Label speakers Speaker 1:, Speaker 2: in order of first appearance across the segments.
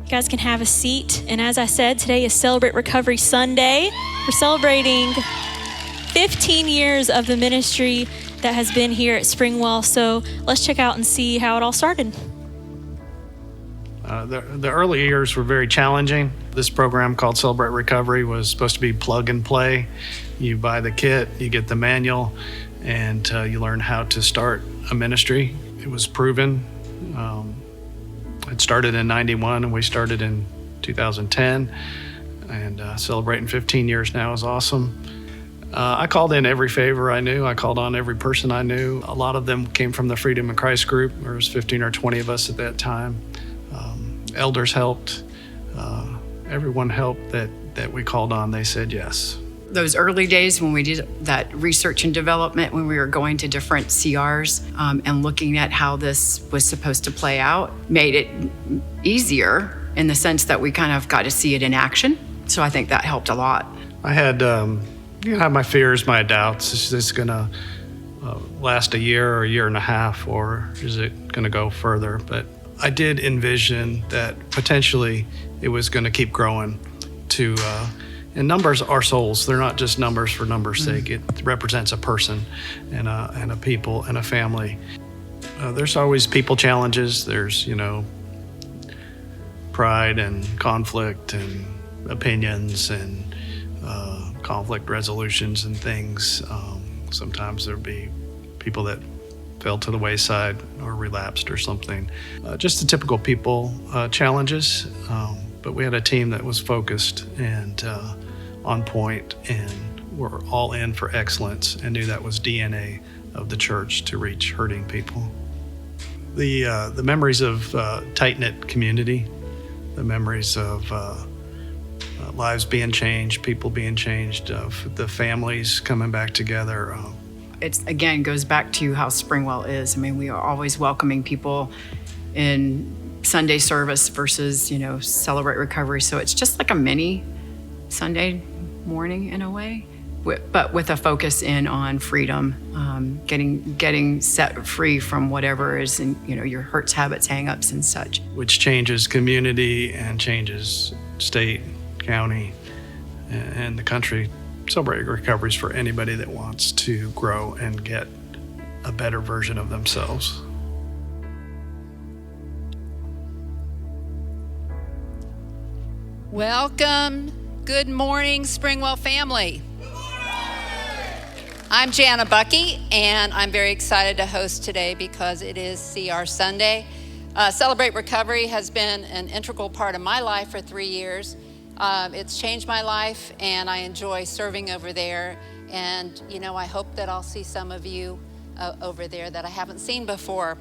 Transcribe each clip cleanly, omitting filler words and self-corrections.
Speaker 1: You guys can have a seat. And as I said, today is Celebrate Recovery Sunday. We're celebrating 15 years of the ministry that has been here at Springwell. So let's check out and see how it all started.
Speaker 2: The early years were very challenging. This program called Celebrate Recovery was supposed to be plug and play. You buy the kit, you get the manual, and you learn how to start a ministry. It was proven. It started in 91 and we started in 2010, and celebrating 15 years now is awesome. I called in every favor I knew. I called on every person I knew. A lot of them came from the Freedom in Christ group. There was 15 or 20 of us at that time. Elders helped. Everyone helped that we called on. They said yes.
Speaker 3: Those early days when we did that research and development, when we were going to different CRs and looking at how this was supposed to play out, made it easier in the sense that we kind of got to see it in action. So I think that helped a lot.
Speaker 2: I had my fears, my doubts. Is this going to last a year or a year and a half, or is it going to go further? But I did envision that potentially it was going to keep growing to, and numbers are souls. They're not just numbers for numbers' sake. It represents a person and a people and a family. There's always people challenges. There's, pride and conflict and opinions and conflict resolutions and things. Sometimes there'll be people that fell to the wayside or relapsed or something. Just the typical people challenges, but we had a team that was focused and on point, and were all in for excellence and knew that was DNA of the church to reach hurting people. The memories of tight-knit community, the memories of lives being changed, people being changed, of the families coming back together.
Speaker 3: It again goes back to how Springwell is. I mean, we are always welcoming people in Sunday service versus, Celebrate Recovery. So it's just like a mini Sunday morning in a way, but with a focus in on freedom, getting set free from whatever is in, your hurts, habits, hang-ups, and such.
Speaker 2: Which changes community and changes state, county, and the country. Celebrate Recovery is for anybody that wants to grow and get a better version of themselves.
Speaker 4: Welcome. Good morning, Springwell family. I'm Jana Bucky, and I'm very excited to host today because it is CR Sunday. Celebrate Recovery has been an integral part of my life for 3 years. It's changed my life, and I enjoy serving over there. And, I hope that I'll see some of you over there that I haven't seen before.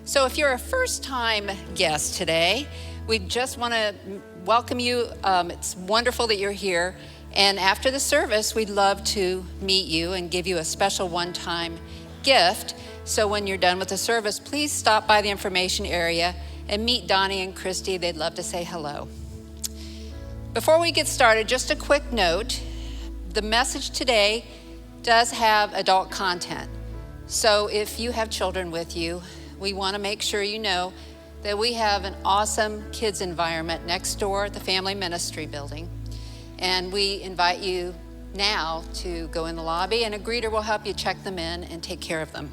Speaker 4: So if you're a first-time guest today, we just want to welcome you. It's wonderful that you're here. And after the service, we'd love to meet you and give you a special one-time gift. So when you're done with the service, please stop by the information area and meet Donnie and Christy. They'd love to say hello. Before we get started, just a quick note. The message today does have adult content. So if you have children with you, we want to make sure you know that we have an awesome kids environment next door at the Family Ministry building. And we invite you now to go in the lobby, and a greeter will help you check them in and take care of them.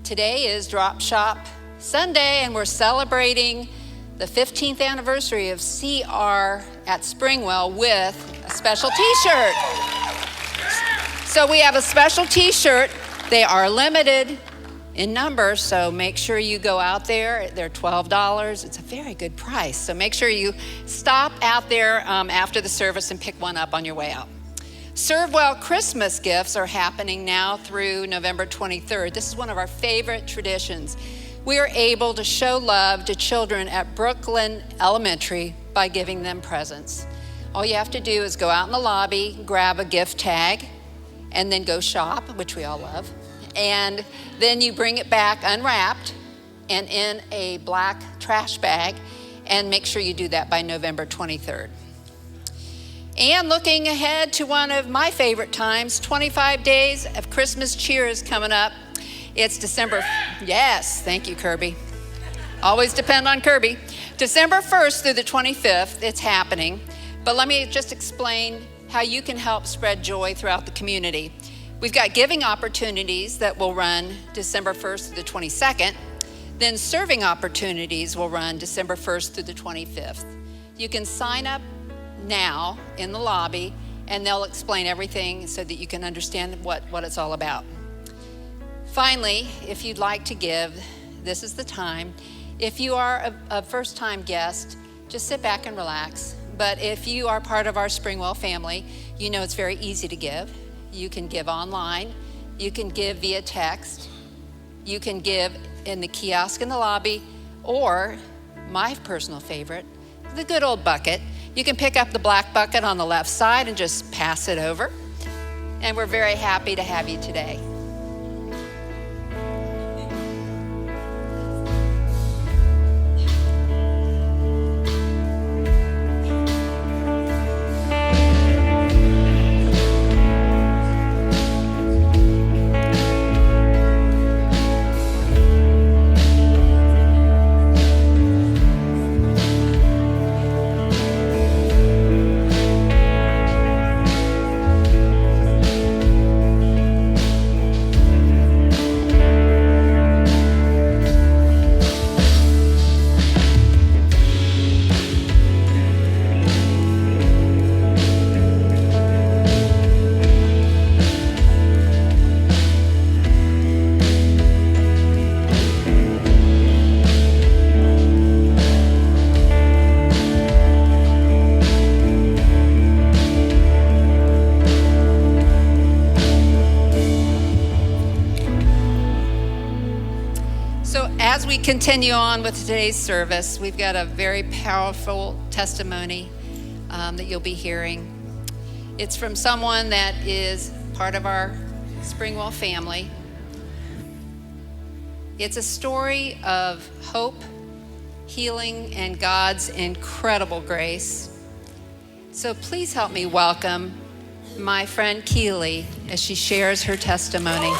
Speaker 4: Today is Drop Shop Sunday, and we're celebrating the 15th anniversary of CR at Springwell with a special t-shirt. So we have a special t-shirt. They are limited in number, so make sure you go out there. They're $12. It's a very good price. So make sure you stop out there after the service and pick one up on your way out. Serve Well Christmas gifts are happening now through November 23rd. This is one of our favorite traditions. We are able to show love to children at Brooklyn Elementary by giving them presents. All you have to do is go out in the lobby, grab a gift tag, and then go shop, which we all love. And then you bring it back unwrapped and in a black trash bag, and make sure you do that by November 23rd. And looking ahead to one of my favorite times, 25 days of Christmas cheer is coming up. It's December, yes, thank you, Kirby. Always depend on Kirby. December 1st through the 25th, it's happening. But let me just explain how you can help spread joy throughout the community. We've got giving opportunities that will run December 1st through the 22nd. Then serving opportunities will run December 1st through the 25th. You can sign up now in the lobby, and they'll explain everything so that you can understand what it's all about. Finally, if you'd like to give, this is the time. If you are a first-time guest, just sit back and relax. But if you are part of our Springwell family, you know it's very easy to give. You can give online, you can give via text, you can give in the kiosk in the lobby, or my personal favorite, the good old bucket. You can pick up the black bucket on the left side and just pass it over. And we're very happy to have you today. As we continue on with today's service, we've got a very powerful testimony that you'll be hearing. It's from someone that is part of our Springwell family. It's a story of hope, healing, and God's incredible grace. So please help me welcome my friend Keely as she shares her testimony.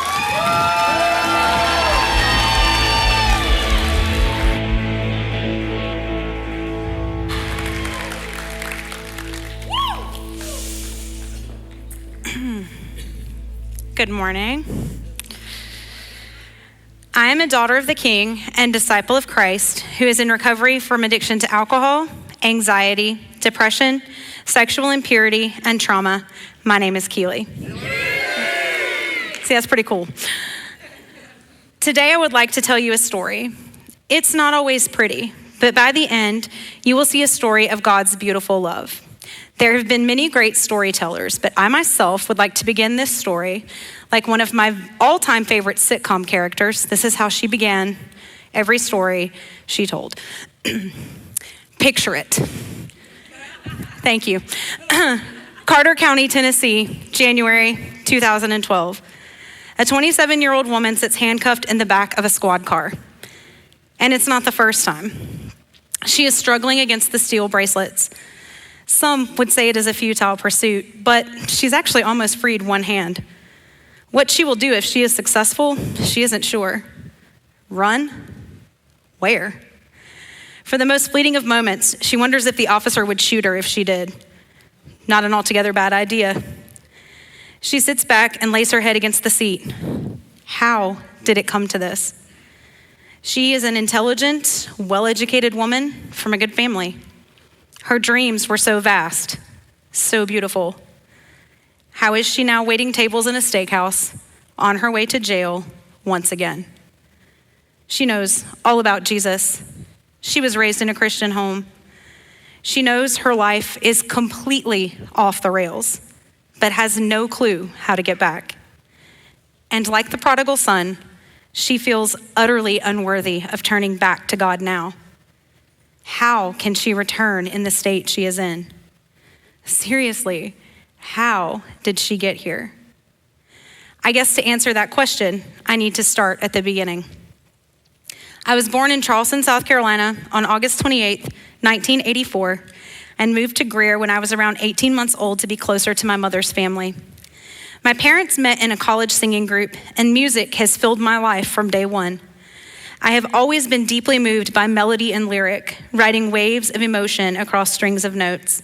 Speaker 5: Good morning. I am a daughter of the King and disciple of Christ who is in recovery from addiction to alcohol, anxiety, depression, sexual impurity, and trauma. My name is Keely. See, that's pretty cool. Today, I would like to tell you a story. It's not always pretty, but by the end, you will see a story of God's beautiful love. There have been many great storytellers, but I myself would like to begin this story like one of my all-time favorite sitcom characters. This is how she began every story she told. Picture it. Thank you. Carter County, Tennessee, January 2012. A 27-year-old woman sits handcuffed in the back of a squad car. And it's not the first time. She is struggling against the steel bracelets. Some would say it is a futile pursuit, but she's actually almost freed one hand. What she will do if she is successful, she isn't sure. Run? Where? For the most fleeting of moments, she wonders if the officer would shoot her if she did. Not an altogether bad idea. She sits back and lays her head against the seat. How did it come to this? She is an intelligent, well-educated woman from a good family. Her dreams were so vast, so beautiful. How is she now waiting tables in a steakhouse on her way to jail once again? She knows all about Jesus. She was raised in a Christian home. She knows her life is completely off the rails, but has no clue how to get back. And like the prodigal son, she feels utterly unworthy of turning back to God now. How can she return in the state she is in? Seriously, how did she get here? I guess to answer that question, I need to start at the beginning. I was born in Charleston, South Carolina on August 28th, 1984, and moved to Greer when I was around 18 months old to be closer to my mother's family. My parents met in a college singing group, and music has filled my life from day one. I have always been deeply moved by melody and lyric, riding waves of emotion across strings of notes.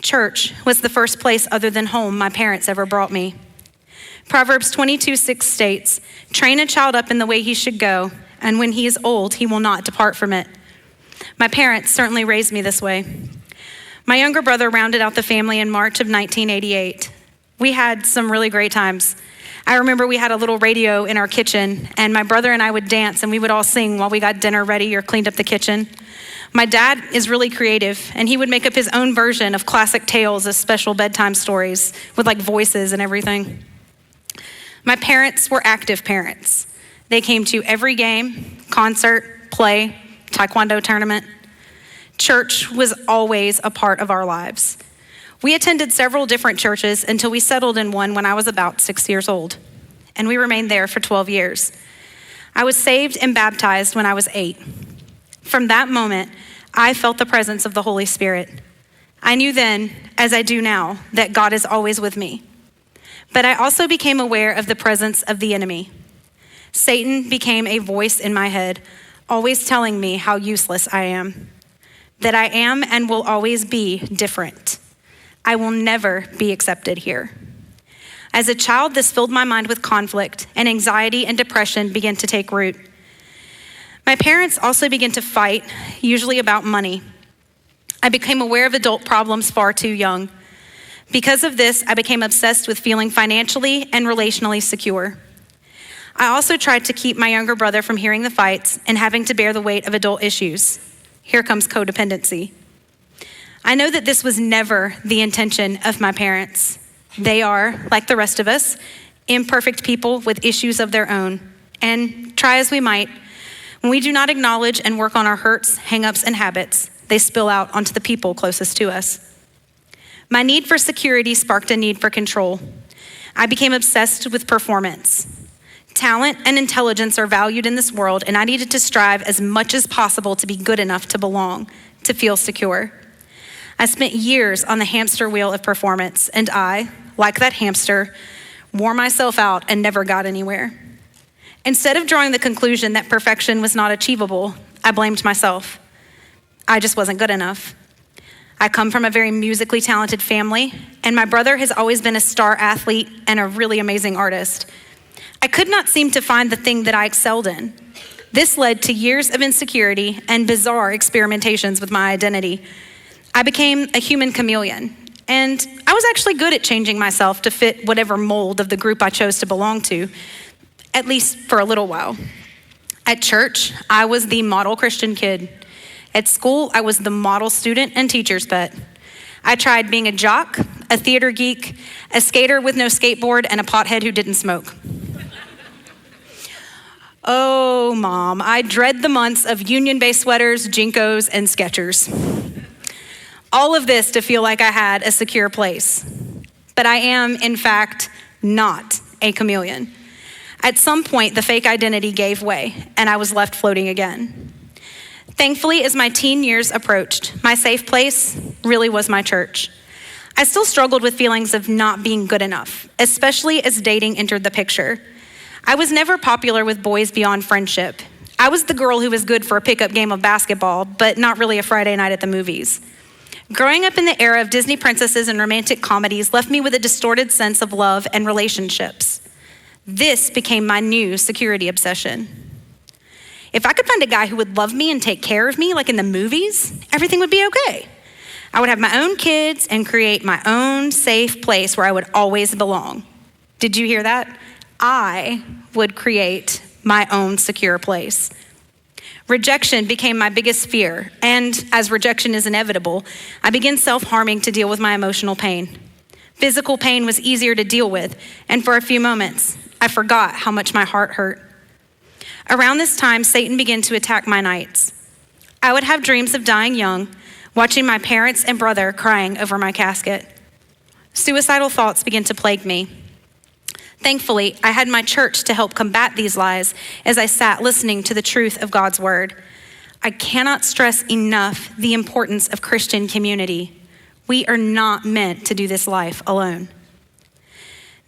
Speaker 5: Church was the first place other than home my parents ever brought me. Proverbs 22:6 states, "Train a child up in the way he should go, and when he is old, he will not depart from it." My parents certainly raised me this way. My younger brother rounded out the family in March of 1988. We had some really great times. I remember we had a little radio in our kitchen, and my brother and I would dance, and we would all sing while we got dinner ready or cleaned up the kitchen. My dad is really creative, and he would make up his own version of classic tales as special bedtime stories with like voices and everything. My parents were active parents. They came to every game, concert, play, taekwondo tournament. Church was always a part of our lives. We attended several different churches until we settled in one when I was about 6 years old, and we remained there for 12 years. I was saved and baptized when I was 8. From that moment, I felt the presence of the Holy Spirit. I knew then, as I do now, that God is always with me. But I also became aware of the presence of the enemy. Satan became a voice in my head, always telling me how useless I am, that I am and will always be different. I will never be accepted here. As a child, this filled my mind with conflict, and anxiety and depression began to take root. My parents also began to fight, usually about money. I became aware of adult problems far too young. Because of this, I became obsessed with feeling financially and relationally secure. I also tried to keep my younger brother from hearing the fights and having to bear the weight of adult issues. Here comes codependency. I know that this was never the intention of my parents. They are, like the rest of us, imperfect people with issues of their own. And try as we might, when we do not acknowledge and work on our hurts, hangups, and habits, they spill out onto the people closest to us. My need for security sparked a need for control. I became obsessed with performance. Talent and intelligence are valued in this world, and I needed to strive as much as possible to be good enough to belong, to feel secure. I spent years on the hamster wheel of performance, and I, like that hamster, wore myself out and never got anywhere. Instead of drawing the conclusion that perfection was not achievable, I blamed myself. I just wasn't good enough. I come from a very musically talented family, and my brother has always been a star athlete and a really amazing artist. I could not seem to find the thing that I excelled in. This led to years of insecurity and bizarre experimentations with my identity. I became a human chameleon, and I was actually good at changing myself to fit whatever mold of the group I chose to belong to, at least for a little while. At church, I was the model Christian kid. At school, I was the model student and teacher's pet. I tried being a jock, a theater geek, a skater with no skateboard, and a pothead who didn't smoke. Oh, Mom, I dread the months of union-based sweaters, Jinkos, and Skechers. All of this to feel like I had a secure place. But I am, in fact, not a chameleon. At some point, the fake identity gave way, and I was left floating again. Thankfully, as my teen years approached, my safe place really was my church. I still struggled with feelings of not being good enough, especially as dating entered the picture. I was never popular with boys beyond friendship. I was the girl who was good for a pickup game of basketball, but not really a Friday night at the movies. Growing up in the era of Disney princesses and romantic comedies left me with a distorted sense of love and relationships. This became my new security obsession. If I could find a guy who would love me and take care of me like in the movies, everything would be okay. I would have my own kids and create my own safe place where I would always belong. Did you hear that? I would create my own secure place. Rejection became my biggest fear, and as rejection is inevitable, I began self-harming to deal with my emotional pain. Physical pain was easier to deal with, and for a few moments, I forgot how much my heart hurt. Around this time, Satan began to attack my nights. I would have dreams of dying young, watching my parents and brother crying over my casket. Suicidal thoughts began to plague me. Thankfully, I had my church to help combat these lies as I sat listening to the truth of God's word. I cannot stress enough the importance of Christian community. We are not meant to do this life alone.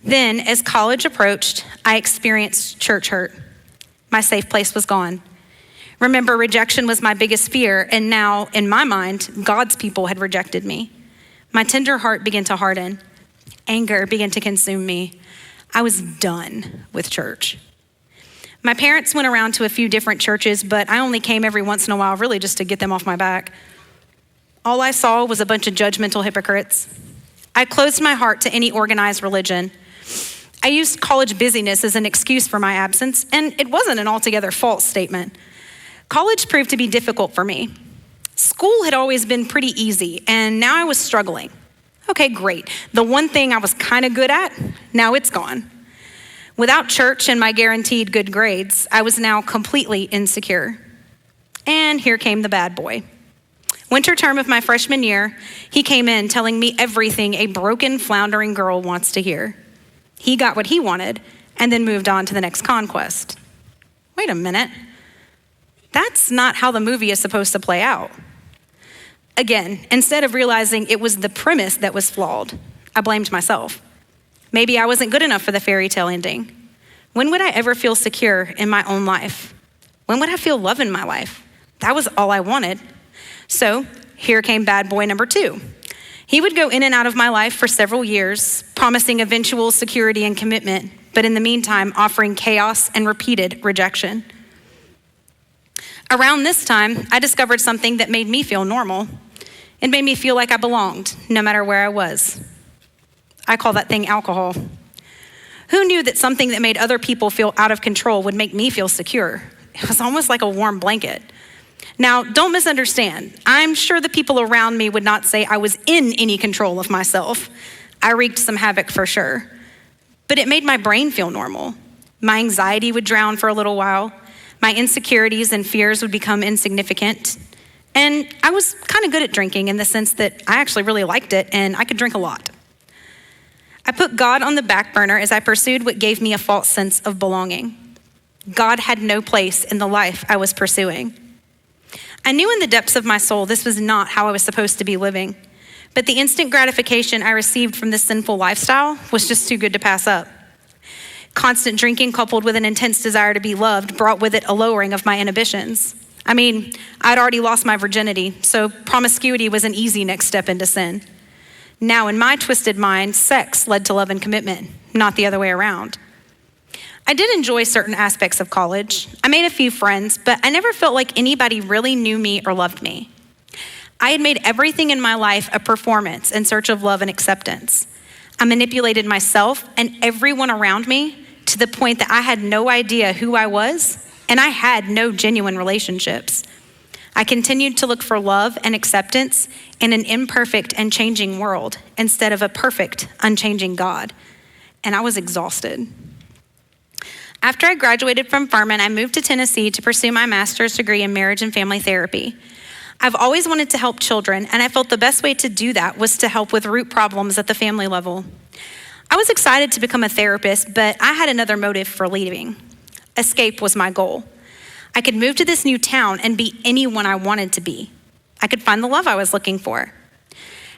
Speaker 5: Then, as college approached, I experienced church hurt. My safe place was gone. Remember, rejection was my biggest fear, and now, in my mind, God's people had rejected me. My tender heart began to harden. Anger began to consume me. I was done with church. My parents went around to a few different churches, but I only came every once in a while, really just to get them off my back. All I saw was a bunch of judgmental hypocrites. I closed my heart to any organized religion. I used college busyness as an excuse for my absence, and it wasn't an altogether false statement. College proved to be difficult for me. School had always been pretty easy, and now I was struggling. Okay, great. The one thing I was kind of good at, now it's gone. Without church and my guaranteed good grades, I was now completely insecure. And here came the bad boy. Winter term of my freshman year, he came in telling me everything a broken, floundering girl wants to hear. He got what he wanted and then moved on to the next conquest. Wait a minute. That's not how the movie is supposed to play out. Again, instead of realizing it was the premise that was flawed, I blamed myself. Maybe I wasn't good enough for the fairy tale ending. When would I ever feel secure in my own life? When would I feel love in my life? That was all I wanted. So here came bad boy number 2. He would go in and out of my life for several years, promising eventual security and commitment, but in the meantime, offering chaos and repeated rejection. Around this time, I discovered something that made me feel normal. It made me feel like I belonged, no matter where I was. I call that thing alcohol. Who knew that something that made other people feel out of control would make me feel secure? It was almost like a warm blanket. Now, don't misunderstand. I'm sure the people around me would not say I was in any control of myself. I wreaked some havoc for sure. But it made my brain feel normal. My anxiety would drown for a little while. My insecurities and fears would become insignificant. And I was kind of good at drinking in the sense that I actually really liked it and I could drink a lot. I put God on the back burner as I pursued what gave me a false sense of belonging. God had no place in the life I was pursuing. I knew in the depths of my soul this was not how I was supposed to be living, but the instant gratification I received from this sinful lifestyle was just too good to pass up. Constant drinking coupled with an intense desire to be loved brought with it a lowering of my inhibitions. I mean, I'd already lost my virginity, so promiscuity was an easy next step into sin. Now, in my twisted mind, sex led to love and commitment, not the other way around. I did enjoy certain aspects of college. I made a few friends, but I never felt like anybody really knew me or loved me. I had made everything in my life a performance in search of love and acceptance. I manipulated myself and everyone around me to the point that I had no idea who I was, and I had no genuine relationships. I continued to look for love and acceptance in an imperfect and changing world instead of a perfect, unchanging God. And I was exhausted. After I graduated from Furman, I moved to Tennessee to pursue my master's degree in marriage and family therapy. I've always wanted to help children, and I felt the best way to do that was to help with root problems at the family level. I was excited to become a therapist, but I had another motive for leaving. Escape was my goal. I could move to this new town and be anyone I wanted to be. I could find the love I was looking for.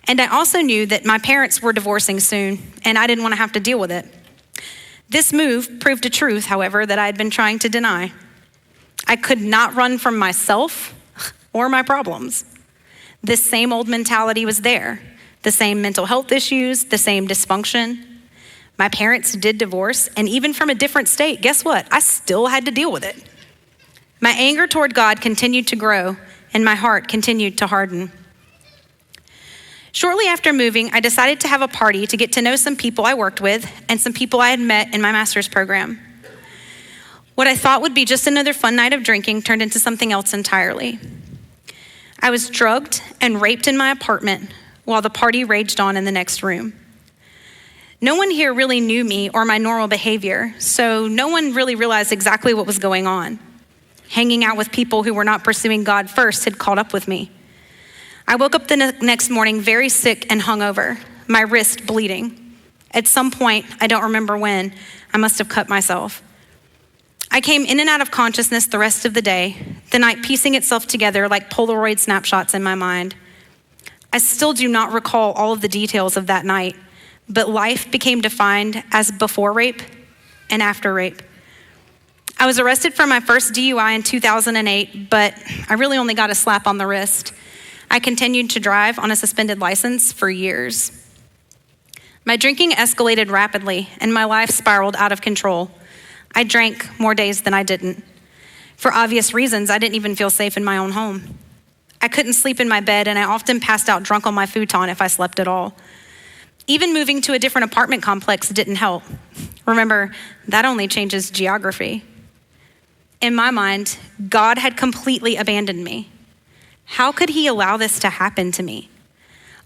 Speaker 5: And I also knew that my parents were divorcing soon, and I didn't want to have to deal with it. This move proved a truth, however, that I had been trying to deny. I could not run from myself or my problems. This same old mentality was there. The same mental health issues, the same dysfunction. My parents did divorce, and even from a different state, guess what? I still had to deal with it. My anger toward God continued to grow, and my heart continued to harden. Shortly after moving, I decided to have a party to get to know some people I worked with and some people I had met in my master's program. What I thought would be just another fun night of drinking turned into something else entirely. I was drugged and raped in my apartment while the party raged on in the next room. No one here really knew me or my normal behavior, so no one really realized exactly what was going on. Hanging out with people who were not pursuing God first had caught up with me. I woke up the next morning very sick and hungover, my wrist bleeding. At some point, I don't remember when, I must have cut myself. I came in and out of consciousness the rest of the day, the night piecing itself together like Polaroid snapshots in my mind. I still do not recall all of the details of that night, but life became defined as before rape and after rape. I was arrested for my first DUI in 2008, but I really only got a slap on the wrist. I continued to drive on a suspended license for years. My drinking escalated rapidly, and my life spiraled out of control. I drank more days than I didn't. For obvious reasons, I didn't even feel safe in my own home. I couldn't sleep in my bed, and I often passed out drunk on my futon if I slept at all. Even moving to a different apartment complex didn't help. Remember, that only changes geography. In my mind, God had completely abandoned me. How could he allow this to happen to me?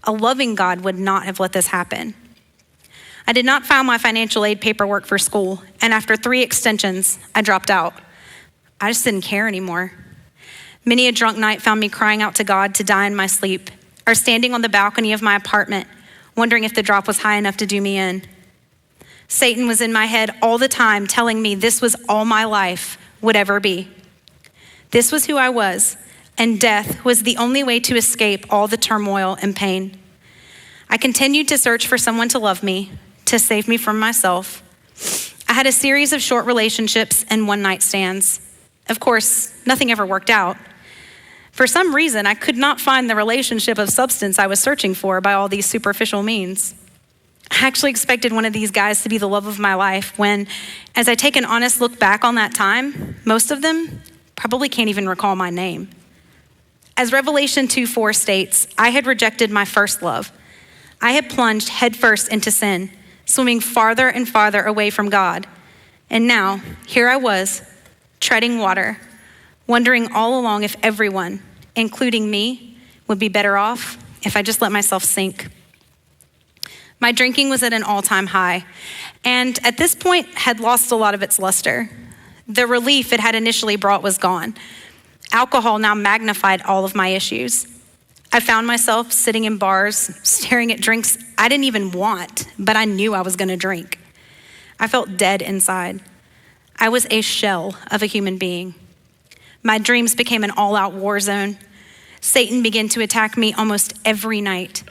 Speaker 5: A loving God would not have let this happen. I did not file my financial aid paperwork for school, and after 3 extensions, I dropped out. I just didn't care anymore. Many a drunk night found me crying out to God to die in my sleep, or standing on the balcony of my apartment, wondering if the drop was high enough to do me in. Satan was in my head all the time, telling me this was all my life would ever be. This was who I was, and death was the only way to escape all the turmoil and pain. I continued to search for someone to love me, to save me from myself. I had a series of short relationships and one-night stands. Of course, nothing ever worked out. For some reason, I could not find the relationship of substance I was searching for by all these superficial means. I actually expected one of these guys to be the love of my life when, as I take an honest look back on that time, most of them probably can't even recall my name. As Revelation 2:4 states, I had rejected my first love. I had plunged headfirst into sin, swimming farther and farther away from God. And now, here I was, treading water, wondering all along if everyone, including me, would be better off if I just let myself sink. My drinking was at an all-time high, and at this point had lost a lot of its luster. The relief it had initially brought was gone. Alcohol now magnified all of my issues. I found myself sitting in bars, staring at drinks I didn't even want, but I knew I was gonna drink. I felt dead inside. I was a shell of a human being. My dreams became an all-out war zone. Satan began to attack me almost every night.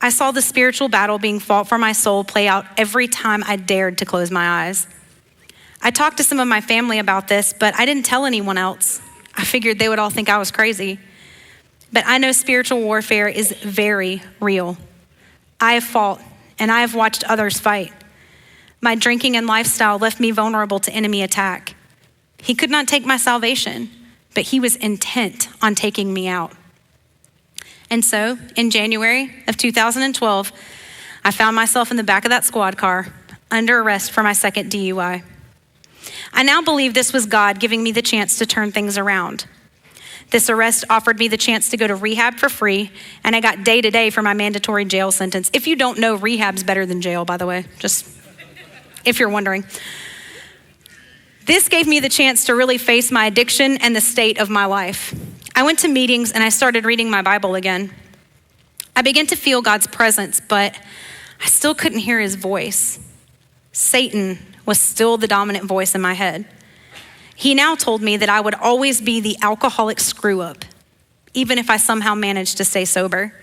Speaker 5: I saw the spiritual battle being fought for my soul play out every time I dared to close my eyes. I talked to some of my family about this, but I didn't tell anyone else. I figured they would all think I was crazy. But I know spiritual warfare is very real. I have fought, and I have watched others fight. My drinking and lifestyle left me vulnerable to enemy attack. He could not take my salvation, but he was intent on taking me out. And so, in January of 2012, I found myself in the back of that squad car, under arrest for my second DUI. I now believe this was God giving me the chance to turn things around. This arrest offered me the chance to go to rehab for free, and I got day-to-day for my mandatory jail sentence. If you don't know, rehab's better than jail, by the way, just if you're wondering. This gave me the chance to really face my addiction and the state of my life. I went to meetings and I started reading my Bible again. I began to feel God's presence, but I still couldn't hear his voice. Satan was still the dominant voice in my head. He now told me that I would always be the alcoholic screw-up, even if I somehow managed to stay sober.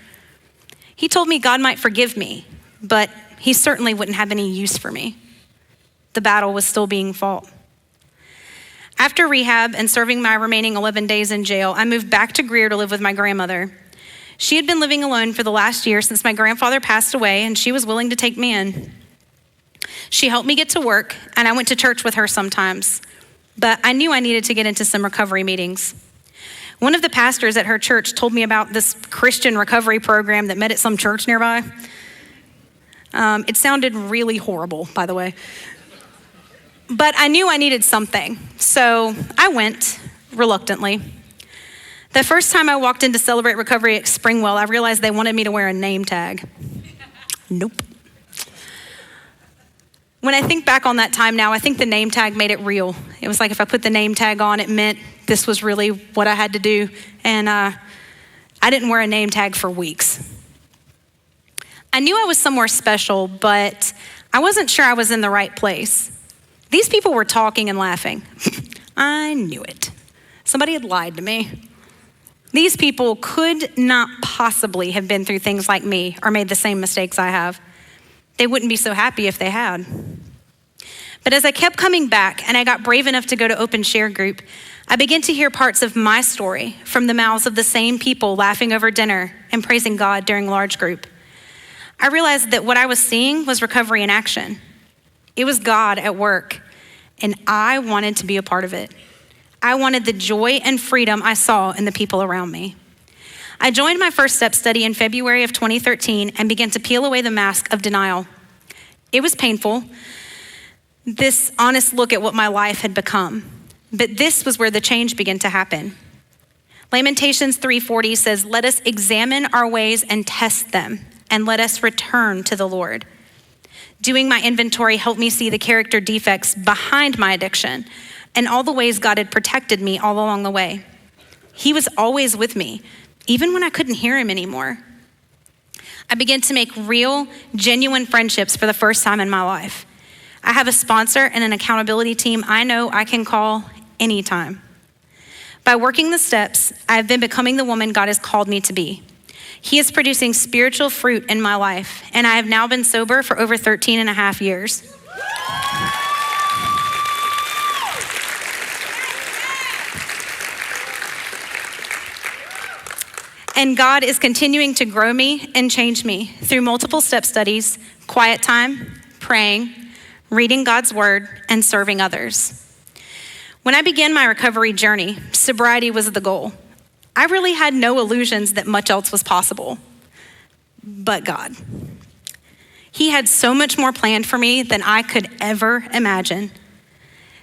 Speaker 5: He told me God might forgive me, but he certainly wouldn't have any use for me. The battle was still being fought. After rehab and serving my remaining 11 days in jail, I moved back to Greer to live with my grandmother. She had been living alone for the last year since my grandfather passed away, and she was willing to take me in. She helped me get to work, and I went to church with her sometimes, but I knew I needed to get into some recovery meetings. One of the pastors at her church told me about this Christian recovery program that met at some church nearby. It sounded really horrible, by the way. But I knew I needed something, so I went reluctantly. The first time I walked into Celebrate Recovery at Springwell, I realized they wanted me to wear a name tag. Nope. When I think back on that time now, I think the name tag made it real. It was like if I put the name tag on, it meant this was really what I had to do. And I didn't wear a name tag for weeks. I knew I was somewhere special, but I wasn't sure I was in the right place. These people were talking and laughing. I knew it. Somebody had lied to me. These people could not possibly have been through things like me or made the same mistakes I have. They wouldn't be so happy if they had. But as I kept coming back and I got brave enough to go to Open Share Group, I began to hear parts of my story from the mouths of the same people laughing over dinner and praising God during large group. I realized that what I was seeing was recovery in action. It was God at work, and I wanted to be a part of it. I wanted the joy and freedom I saw in the people around me. I joined my First Step study in February of 2013 and began to peel away the mask of denial. It was painful, this honest look at what my life had become. But this was where the change began to happen. Lamentations 3:40 says, "Let us examine our ways and test them, and let us return to the Lord." Doing my inventory helped me see the character defects behind my addiction and all the ways God had protected me all along the way. He was always with me, even when I couldn't hear him anymore. I began to make real, genuine friendships for the first time in my life. I have a sponsor and an accountability team I know I can call anytime. By working the steps, I've been becoming the woman God has called me to be. He is producing spiritual fruit in my life, and I have now been sober for over 13 and a half years. And God is continuing to grow me and change me through multiple step studies, quiet time, praying, reading God's word, and serving others. When I began my recovery journey, sobriety was the goal. I really had no illusions that much else was possible, but God. He had so much more planned for me than I could ever imagine.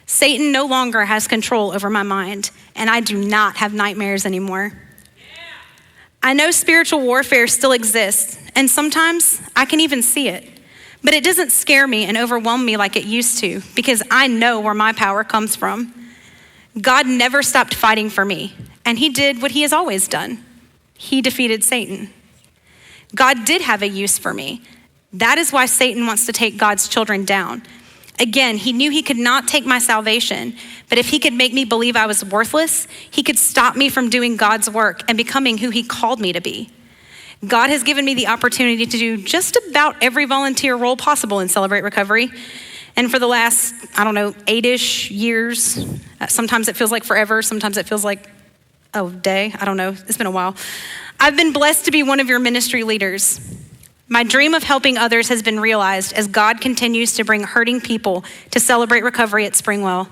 Speaker 5: Satan no longer has control over my mind, and I do not have nightmares anymore. I know spiritual warfare still exists, and sometimes I can even see it, but it doesn't scare me and overwhelm me like it used to because I know where my power comes from. God never stopped fighting for me, and he did what he has always done. He defeated Satan. God did have a use for me. That is why Satan wants to take God's children down. Again, he knew he could not take my salvation, but if he could make me believe I was worthless, he could stop me from doing God's work and becoming who he called me to be. God has given me the opportunity to do just about every volunteer role possible in Celebrate Recovery. And for the last, 8-ish years, sometimes it feels like forever, sometimes it feels like a day, I don't know, it's been a while. I've been blessed to be one of your ministry leaders. My dream of helping others has been realized as God continues to bring hurting people to Celebrate Recovery at Springwell.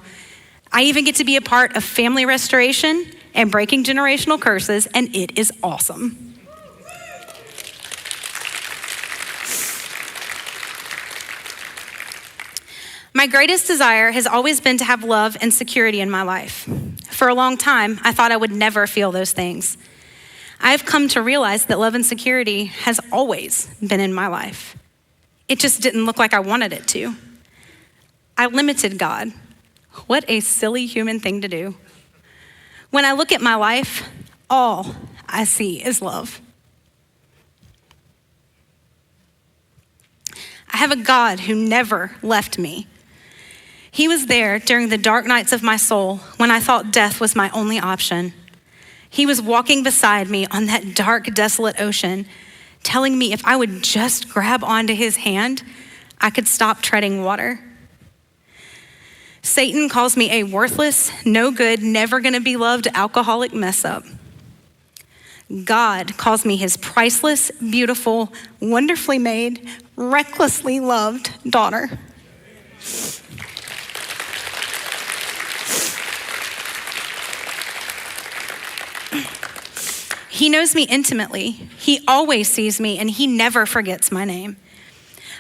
Speaker 5: I even get to be a part of family restoration and breaking generational curses, and it is awesome. My greatest desire has always been to have love and security in my life. For a long time, I thought I would never feel those things. I've come to realize that love and security has always been in my life. It just didn't look like I wanted it to. I limited God. What a silly human thing to do. When I look at my life, all I see is love. I have a God who never left me. He was there during the dark nights of my soul when I thought death was my only option. He was walking beside me on that dark, desolate ocean, telling me if I would just grab onto his hand, I could stop treading water. Satan calls me a worthless, no good, never gonna be loved alcoholic mess up. God calls me his priceless, beautiful, wonderfully made, recklessly loved daughter. He knows me intimately. He always sees me, and he never forgets my name.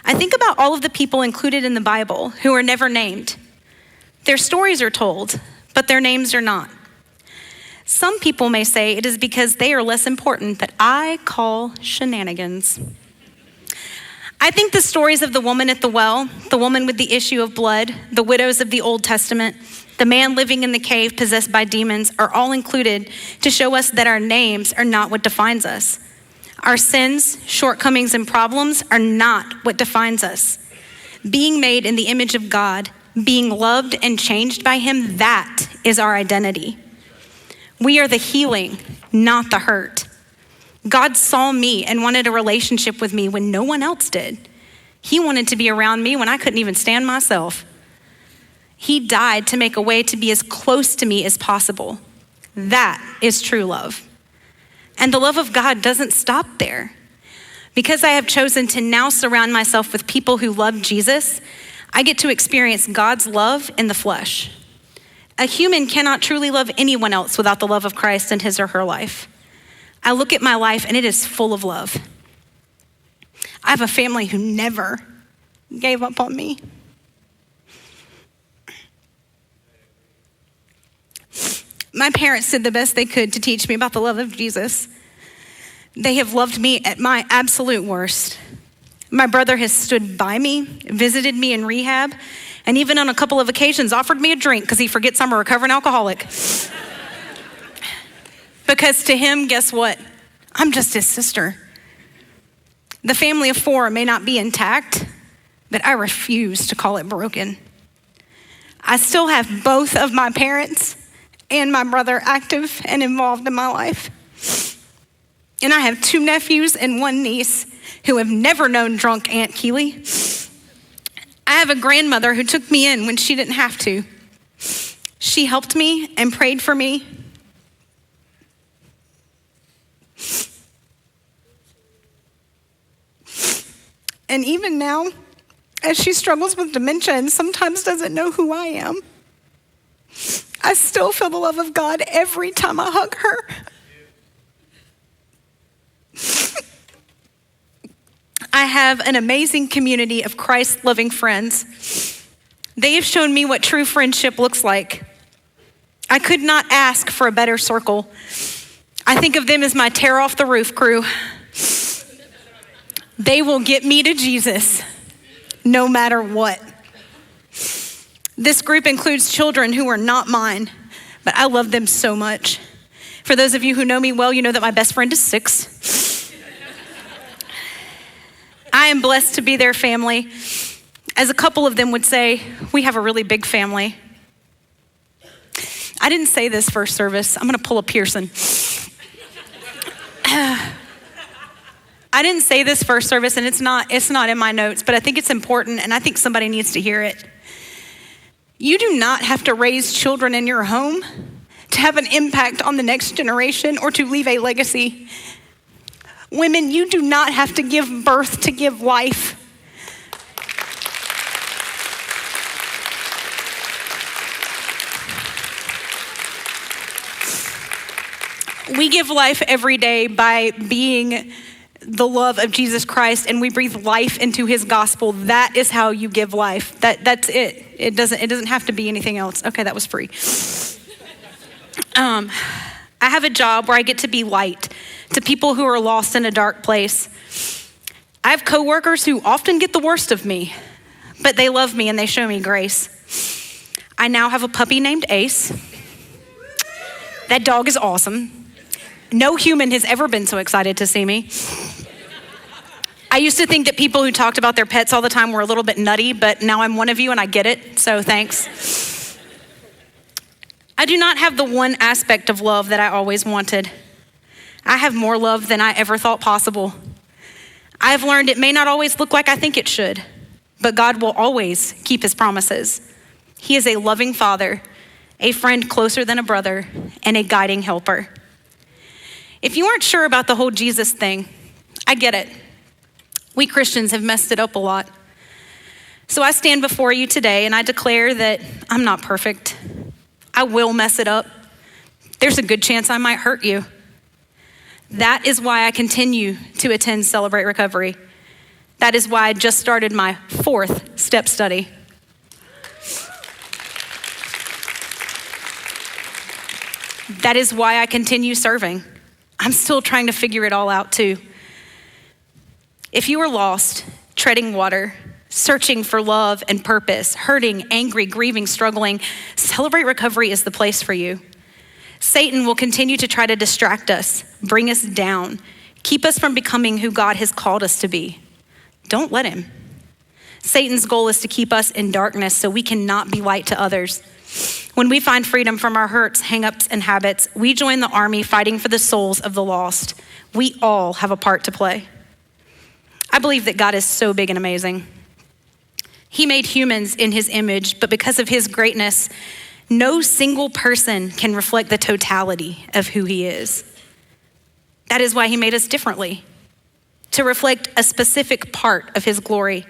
Speaker 5: I think about all of the people included in the Bible who are never named. Their stories are told, but their names are not. Some people may say it is because they are less important that I call shenanigans. I think the stories of the woman at the well, the woman with the issue of blood, the widows of the Old Testament, the man living in the cave possessed by demons are all included to show us that our names are not what defines us. Our sins, shortcomings, and problems are not what defines us. Being made in the image of God, being loved and changed by him, that is our identity. We are the healing, not the hurt. God saw me and wanted a relationship with me when no one else did. He wanted to be around me when I couldn't even stand myself. He died to make a way to be as close to me as possible. That is true love. And the love of God doesn't stop there. Because I have chosen to now surround myself with people who love Jesus, I get to experience God's love in the flesh. A human cannot truly love anyone else without the love of Christ in his or her life. I look at my life and it is full of love. I have a family who never gave up on me. My parents did the best they could to teach me about the love of Jesus. They have loved me at my absolute worst. My brother has stood by me, visited me in rehab, and even on a couple of occasions offered me a drink because he forgets I'm a recovering alcoholic. Because to him, guess what? I'm just his sister. The family of 4 may not be intact, but I refuse to call it broken. I still have both of my parents and my brother active and involved in my life. And I have 2 nephews and 1 niece who have never known drunk Aunt Keely. I have a grandmother who took me in when she didn't have to. She helped me and prayed for me. And even now, as she struggles with dementia and sometimes doesn't know who I am, I still feel the love of God every time I hug her. I have an amazing community of Christ-loving friends. They have shown me what true friendship looks like. I could not ask for a better circle. I think of them as my tear off the roof crew. They will get me to Jesus no matter what. This group includes children who are not mine, but I love them so much. For those of you who know me well, you know that my best friend is 6. I am blessed to be their family. As a couple of them would say, we have a really big family. I didn't say this first service. I'm gonna pull a Pearson. I didn't say this first service, and it's not in my notes, but I think it's important, and I think somebody needs to hear it. You do not have to raise children in your home to have an impact on the next generation or to leave a legacy. Women, you do not have to give birth to give life. We give life every day by being the love of Jesus Christ, and we breathe life into his gospel. That is how you give life. That's it. It doesn't have to be anything else. Okay, that was free. I have a job where I get to be light to people who are lost in a dark place. I have coworkers who often get the worst of me, but they love me and they show me grace. I now have a puppy named Ace. That dog is awesome. No human has ever been so excited to see me. I used to think that people who talked about their pets all the time were a little bit nutty, but now I'm one of you and I get it, so thanks. I do not have the one aspect of love that I always wanted. I have more love than I ever thought possible. I have learned it may not always look like I think it should, but God will always keep his promises. He is a loving father, a friend closer than a brother, and a guiding helper. If you aren't sure about the whole Jesus thing, I get it. We Christians have messed it up a lot. So I stand before you today and I declare that I'm not perfect. I will mess it up. There's a good chance I might hurt you. That is why I continue to attend Celebrate Recovery. That is why I just started my 4th step study. That is why I continue serving. I'm still trying to figure it all out too. If you are lost, treading water, searching for love and purpose, hurting, angry, grieving, struggling, Celebrate Recovery is the place for you. Satan will continue to try to distract us, bring us down, keep us from becoming who God has called us to be. Don't let him. Satan's goal is to keep us in darkness so we cannot be light to others. When we find freedom from our hurts, hangups, and habits, we join the army fighting for the souls of the lost. We all have a part to play. I believe that God is so big and amazing. He made humans in his image, but because of his greatness, no single person can reflect the totality of who he is. That is why he made us differently, to reflect a specific part of his glory.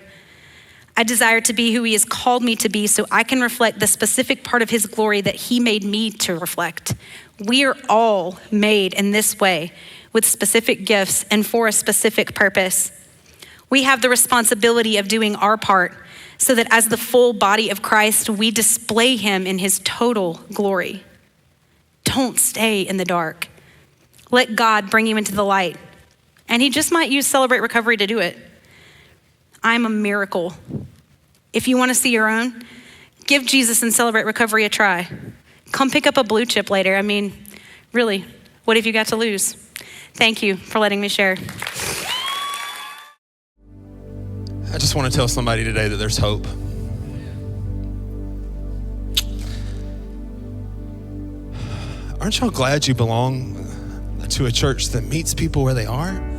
Speaker 5: I desire to be who he has called me to be so I can reflect the specific part of his glory that he made me to reflect. We are all made in this way with specific gifts and for a specific purpose. We have the responsibility of doing our part so that as the full body of Christ, we display him in his total glory. Don't stay in the dark. Let God bring you into the light. And he just might use Celebrate Recovery to do it. I'm a miracle. If you want to see your own, give Jesus and Celebrate Recovery a try. Come pick up a blue chip later. I mean, really, what have you got to lose? Thank you for letting me share.
Speaker 6: I just want to tell somebody today that there's hope. Aren't y'all glad you belong to a church that meets people where they are?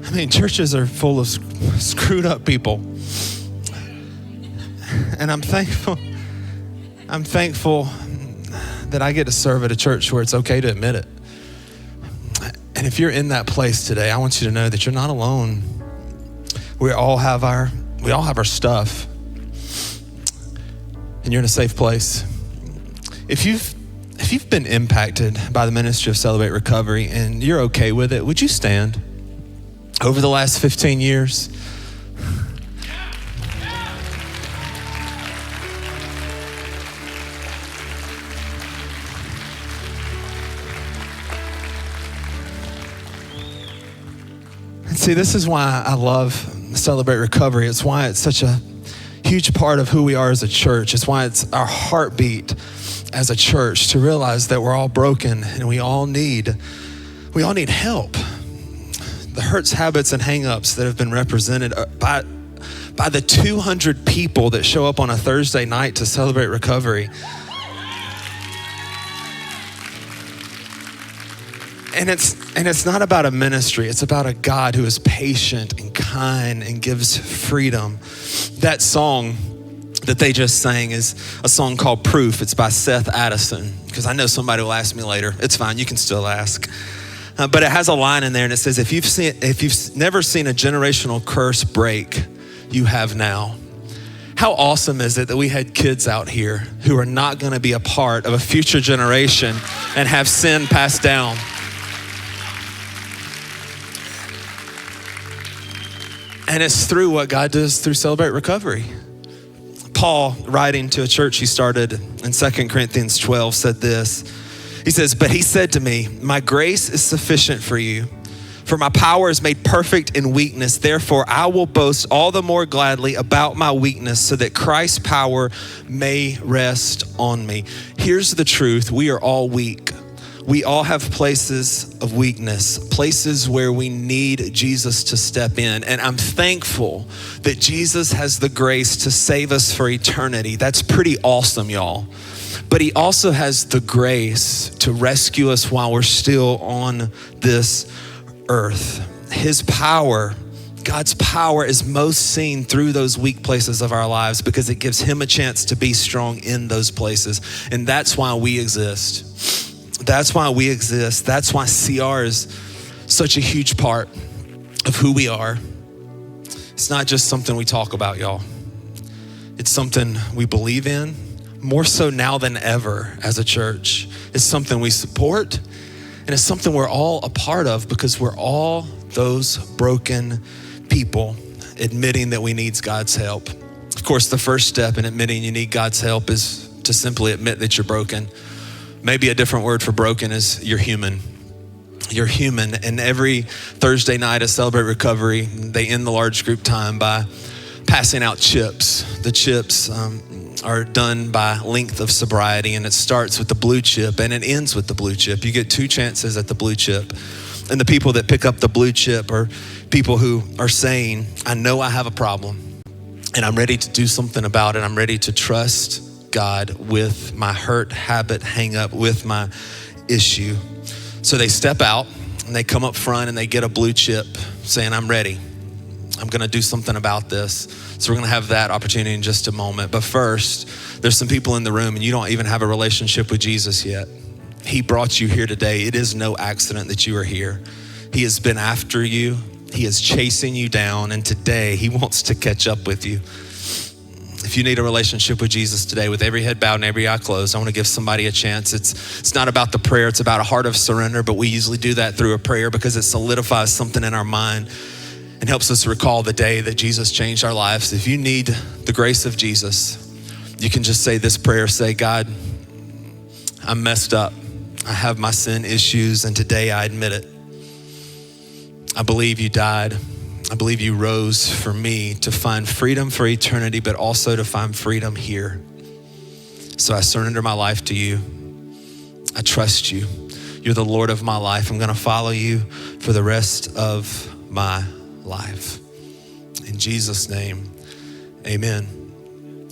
Speaker 6: I mean, churches are full of screwed up people. And I'm thankful that I get to serve at a church where it's okay to admit it. And if you're in that place today, I want you to know that you're not alone. We all have our stuff. And you're in a safe place. If you've been impacted by the ministry of Celebrate Recovery and you're okay with it, would you stand? Over the last 15 years, and see, this is why I love Celebrate Recovery. It's why it's such a huge part of who we are as a church. It's why it's our heartbeat as a church to realize that we're all broken and we all need help. The hurts, habits, and hangups that have been represented by the 200 people that show up on a Thursday night to Celebrate Recovery. And it's not about a ministry. It's about a God who is patient and kind and gives freedom. That song that they just sang is a song called Proof. It's by Seth Addison, because I know somebody will ask me later. It's fine, you can still ask. But it has a line in there and it says, if you've never seen a generational curse break, you have now. How awesome is it that we had kids out here who are not going to be a part of a future generation and have sin passed down? And it's through what God does through Celebrate Recovery. Paul, writing to a church he started in 2 Corinthians 12, said this. He says, but he said to me, my grace is sufficient for you, for my power is made perfect in weakness. Therefore, I will boast all the more gladly about my weakness so that Christ's power may rest on me. Here's the truth. We are all weak. We all have places of weakness, places where we need Jesus to step in. And I'm thankful that Jesus has the grace to save us for eternity. That's pretty awesome, y'all. But he also has the grace to rescue us while we're still on this earth. His power, God's power, is most seen through those weak places of our lives because it gives him a chance to be strong in those places. And that's why we exist. That's why we exist. That's why CR is such a huge part of who we are. It's not just something we talk about, y'all. It's something we believe in, more so now than ever as a church. It's something we support, and it's something we're all a part of because we're all those broken people admitting that we need God's help. Of course, the first step in admitting you need God's help is to simply admit that you're broken. Maybe a different word for broken is you're human. You're human. And every Thursday night at Celebrate Recovery, they end the large group time by passing out chips. The chips are done by length of sobriety, and it starts with the blue chip and it ends with the blue chip. You get 2 chances at the blue chip. And the people that pick up the blue chip are people who are saying, I know I have a problem and I'm ready to do something about it. I'm ready to trust God with my hurt, habit, hang up, with my issue. So they step out and they come up front and they get a blue chip saying, I'm ready. I'm gonna do something about this. So we're gonna have that opportunity in just a moment. But first, there's some people in the room and you don't even have a relationship with Jesus yet. He brought you here today. It is no accident that you are here. He has been after you. He is chasing you down, and today he wants to catch up with you. If you need a relationship with Jesus today, with every head bowed and every eye closed, I want to give somebody a chance. It's not about the prayer, it's about a heart of surrender, but we usually do that through a prayer because it solidifies something in our mind and helps us recall the day that Jesus changed our lives. If you need the grace of Jesus, you can just say this prayer. Say, God, I'm messed up. I have my sin issues, and today I admit it. I believe you died. I believe you rose for me to find freedom for eternity, but also to find freedom here. So I surrender my life to you. I trust you. You're the Lord of my life. I'm gonna follow you for the rest of my life. In Jesus' name, amen.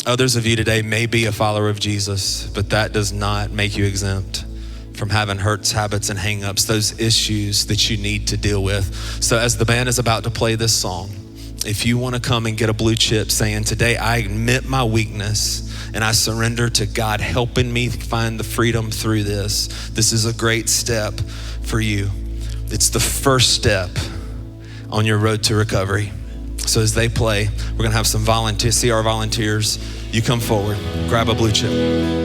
Speaker 6: Others of you today may be a follower of Jesus, but that does not make you exempt from having hurts, habits, and hang-ups, those issues that you need to deal with. So as the band is about to play this song, if you want to come and get a blue chip saying, today I admit my weakness and I surrender to God helping me find the freedom through this. This is a great step for you. It's the first step on your road to recovery. So as they play, we're gonna have some volunteers, CR volunteers. You come forward, grab a blue chip.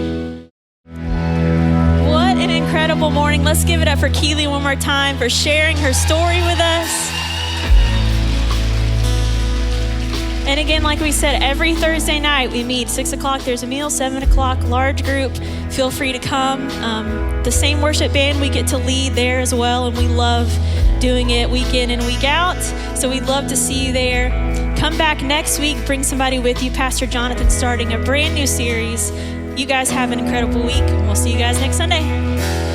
Speaker 1: Incredible morning. Let's give it up for Keely one more time for sharing her story with us. And again, like we said, every Thursday night we meet 6 o'clock. There's a meal, 7 o'clock, large group. Feel free to come. The same worship band we get to lead there as well, and we love doing it week in and week out. So we'd love to see you there. Come back next week. Bring somebody with you. Pastor Jonathan's starting a brand new series. You guys have an incredible week, and we'll see you guys next Sunday.